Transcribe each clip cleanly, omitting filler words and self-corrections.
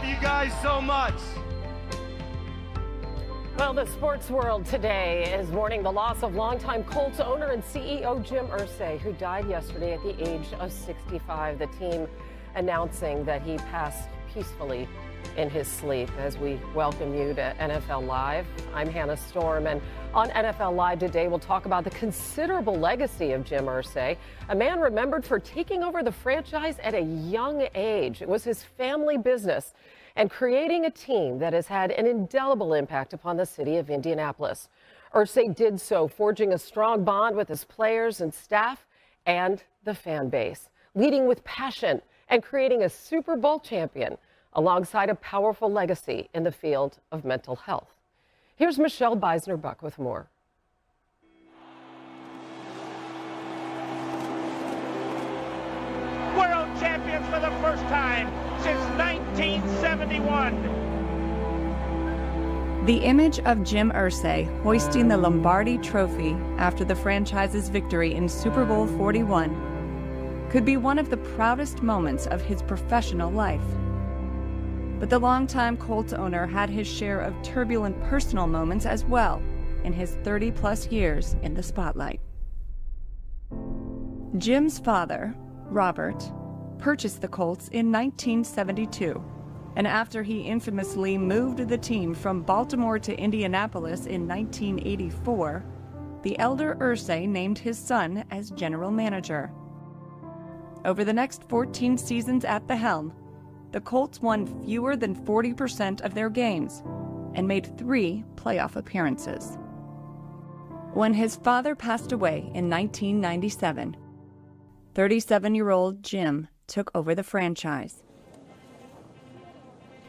love you guys so much. Well, the sports world today is mourning the loss of longtime Colts owner and CEO Jim Irsay, who died yesterday at the age of 65. The team announcing that he passed peacefully in his sleep. As we welcome you to NFL Live, I'm Hannah Storm, and on NFL Live today, we'll talk about the considerable legacy of Jim Irsay, a man remembered for taking over the franchise at a young age. It was his family business and creating a team that has had an indelible impact upon the city of Indianapolis. Irsay did so, forging a strong bond with his players and staff and the fan base, leading with passion and creating a Super Bowl champion alongside a powerful legacy in the field of mental health. Here's Michelle Beisner-Buck with more. World champions for the first time since 1971. The image of Jim Irsay hoisting the Lombardi Trophy after the franchise's victory in Super Bowl 41 could be one of the proudest moments of his professional life. But the longtime Colts owner had his share of turbulent personal moments as well in his 30-plus years in the spotlight. Jim's father, Robert, purchased the Colts in 1972, and after he infamously moved the team from Baltimore to Indianapolis in 1984, the elder Irsay named his son as general manager. Over the next 14 seasons at the helm, the Colts won fewer than 40% of their games and made 3 playoff appearances. When his father passed away in 1997, 37-year-old Jim took over the franchise.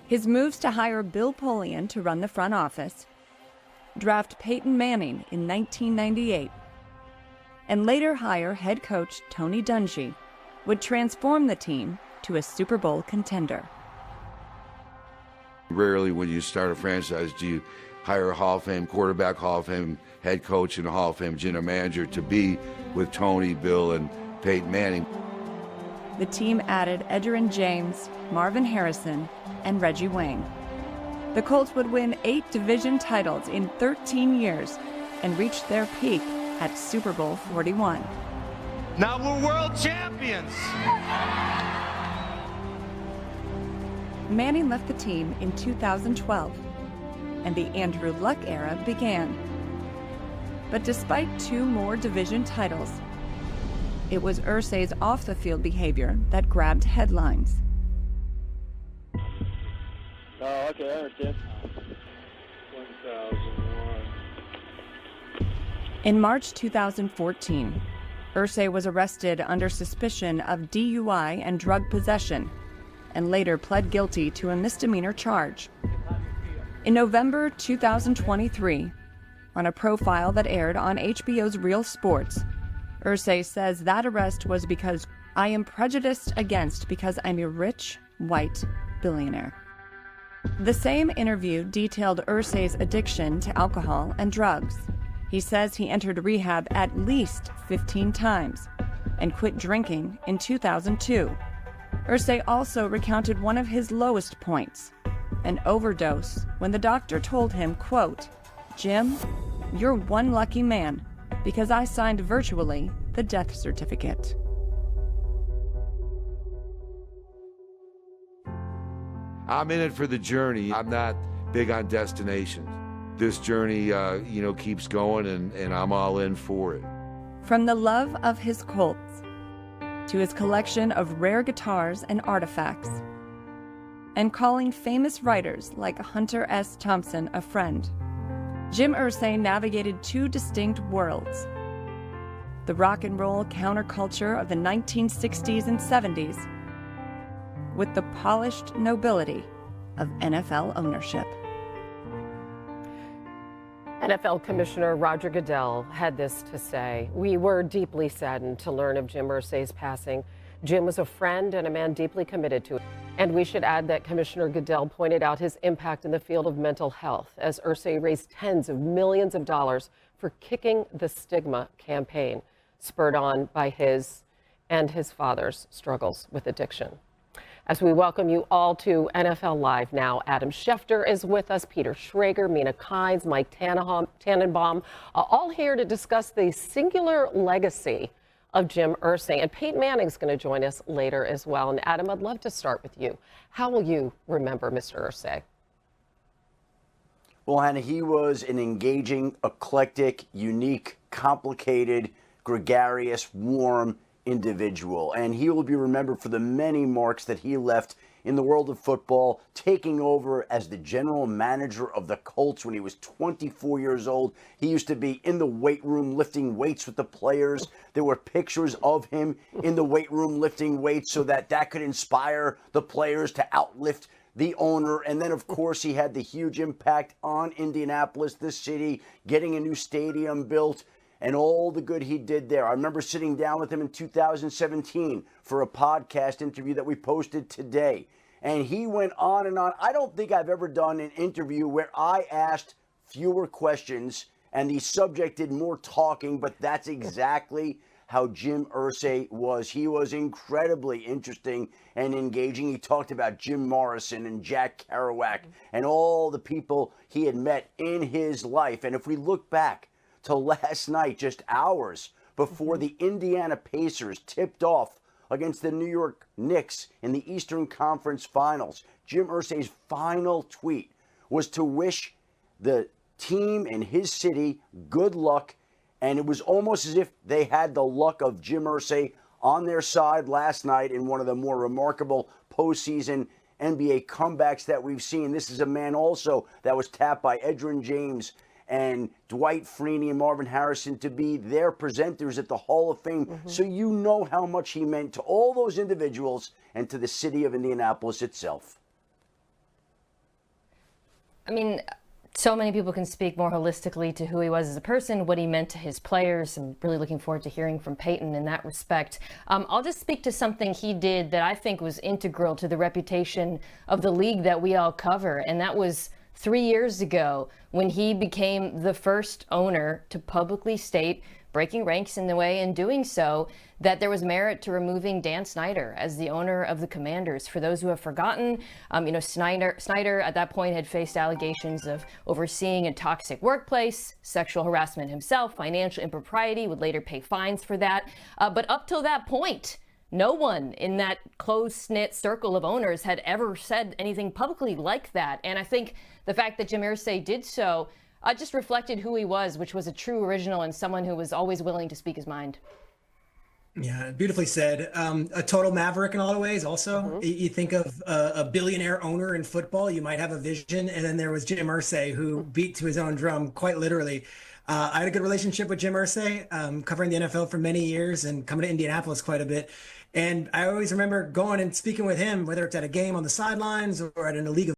His moves to hire Bill Polian to run the front office, draft Peyton Manning in 1998, and later hire head coach Tony Dungy would transform the team to a Super Bowl contender. Rarely when you start a franchise do you hire a Hall of Fame quarterback, Hall of Fame head coach, and a Hall of Fame general manager to be with Tony, Bill, and Peyton Manning. The team added Edgerrin James, Marvin Harrison, and Reggie Wayne. The Colts would win 8 division titles in 13 years and reach their peak at Super Bowl 41. Now we're world champions. Manning left the team in 2012, and the Andrew Luck era began. But despite 2 more division titles, it was Irsay's off-the-field behavior that grabbed headlines. Oh, okay, I understand. 1001. In March 2014, Irsay was arrested under suspicion of DUI and drug possession, and later pled guilty to a misdemeanor charge. In November 2023, on a profile that aired on HBO's Real Sports, Irsay says that arrest was because I am prejudiced against because I'm a rich, white billionaire. The same interview detailed Irsay's addiction to alcohol and drugs. He says he entered rehab at least 15 times and quit drinking in 2002. Irsay also recounted one of his lowest points, an overdose, when the doctor told him, quote, "Jim, you're one lucky man, because I signed virtually the death certificate." I'm in it for the journey. I'm not big on destinations. This journey, keeps going, and I'm all in for it. From the love of his Colts to his collection of rare guitars and artifacts, and calling famous writers like Hunter S. Thompson a friend, Jim Irsay navigated 2 distinct worlds: the rock and roll counterculture of the 1960s and 70s, with the polished nobility of NFL ownership. NFL Commissioner Roger Goodell had this to say: "We were deeply saddened to learn of Jim Irsay's passing. Jim was a friend and a man deeply committed to it." And we should add that Commissioner Goodell pointed out his impact in the field of mental health, as Irsay raised tens of millions of dollars for Kicking the Stigma campaign, spurred on by his and his father's struggles with addiction. As we welcome you all to NFL Live now, Adam Schefter is with us, Peter Schrager, Mina Kimes, Mike Tannenbaum, all here to discuss the singular legacy of Jim Irsay. And Peyton Manning's going to join us later as well. And Adam, I'd love to start with you. How will you remember Mr. Irsay? Well, Hannah, he was an engaging, eclectic, unique, complicated, gregarious, warm individual. And he will be remembered for the many marks that he left in the world of football, taking over as the general manager of the Colts when he was 24 years old. He used to be in the weight room lifting weights with the players. There were pictures of him in the weight room lifting weights so that could inspire the players to outlift the owner. And then, of course, he had the huge impact on Indianapolis, the city, getting a new stadium built, and all the good he did there. I remember sitting down with him in 2017 for a podcast interview that we posted today. And he went on and on. I don't think I've ever done an interview where I asked fewer questions and the subject did more talking, but that's exactly how Jim Irsay was. He was incredibly interesting and engaging. He talked about Jim Morrison and Jack Kerouac and all the people he had met in his life. And if we look back to last night, just hours before the Indiana Pacers tipped off against the New York Knicks in the Eastern Conference Finals, Jim Irsay's final tweet was to wish the team in his city good luck. And it was almost as if they had the luck of Jim Irsay on their side last night in one of the more remarkable postseason NBA comebacks that we've seen. This is a man also that was tapped by Edgerrin James and Dwight Freeney and Marvin Harrison to be their presenters at the Hall of Fame. So you know how much he meant to all those individuals and to the city of Indianapolis itself. I mean, so many people can speak more holistically to who he was as a person, what he meant to his players. I'm really looking forward to hearing from Peyton in that respect. I'll just speak to something he did that I think was integral to the reputation of the league that we all cover, and that was 3 years ago when he became the first owner to publicly state, breaking ranks in the way and doing so, that there was merit to removing Dan Snyder as the owner of the Commanders. For those who have forgotten, Snyder at that point had faced allegations of overseeing a toxic workplace, sexual harassment himself, financial impropriety, would later pay fines for that. But up till that point, no one in that close-knit circle of owners had ever said anything publicly like that. And I think the fact that Jim Irsay did so just reflected who he was, which was a true original and someone who was always willing to speak his mind. Yeah, beautifully said. A total maverick in a lot of ways also. You think of a billionaire owner in football, you might have a vision. And then there was Jim Irsay, who beat to his own drum, quite literally. I had a good relationship with Jim Irsay, covering the NFL for many years and coming to Indianapolis quite a bit. And I always remember going and speaking with him, whether it's at a game on the sidelines or at a league